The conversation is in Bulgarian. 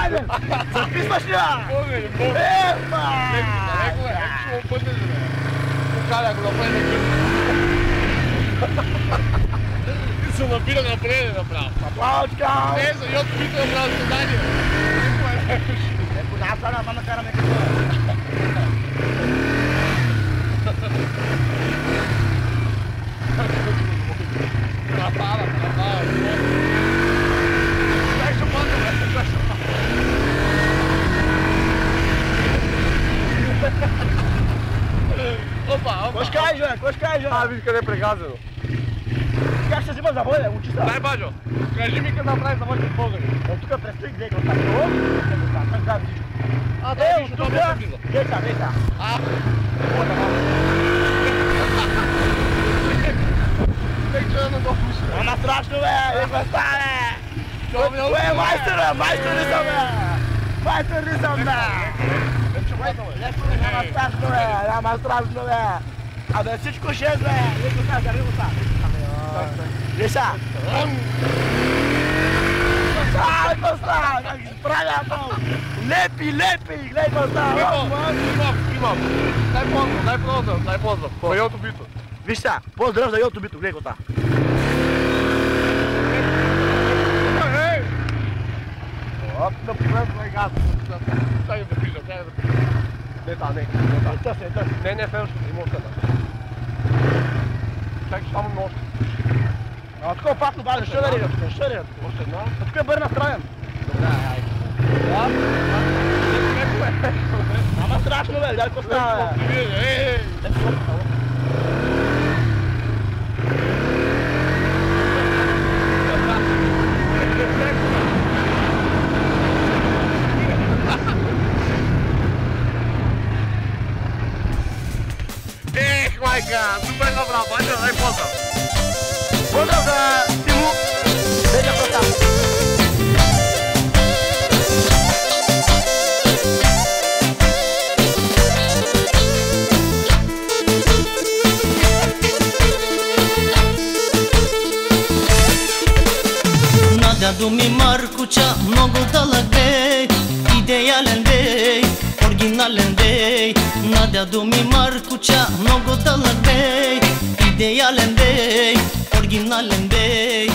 Ajde! Zapis mašina! Pomeri. Epa! Rekao je, ćemo podvezati. Kada ako napravimo krv. Ti su napira naprijede napravo. Plačka! Ne znam, još pitao napravo se dalje. Neku napravna, pa makara neka to. Napava. Daj što padne, daj što padne. Opa. Koš kaže? A, viš kad je pregazano. Как ще взима за вода, учи се. Дай, Баджо, кажи ми къде направи за моите погани. От тук предстои где го така. Как да видиш? А, да, виж, това беше близо. Деца. А, Тек че на долу мисля. Ама страшно бе, не го стане. Кое е майстора? Майстор ли съм бе? Майстор ли съм бе? Ама страшно бе. Абе всичко шест бе. Леко са, гари го са. Деса. Коста, как правя то. Лепи, гледай коста. Имам. Дай поздрав. За Йото Бито. Виж сега, поздрав за Йото Бито, гледай коста. Например, това е газ. Дай да пижам. Не, Не, следващото, има още една. Чакай, само нощ. А такова пасно баде, що да ридат? Още една. А тук е бърна строен. Добре, айде. Ама страшно бе, дай коста бе. Ех, майка, супер направо, Баджо, дай поздрав. Поздрав за Тиму. Седя коста. На дядо ми Маркуча много дълъг бей, идеален бей, оригинален бей. На дядо ми Маркуча много дълъг бей, идеален бей, оригинален бей.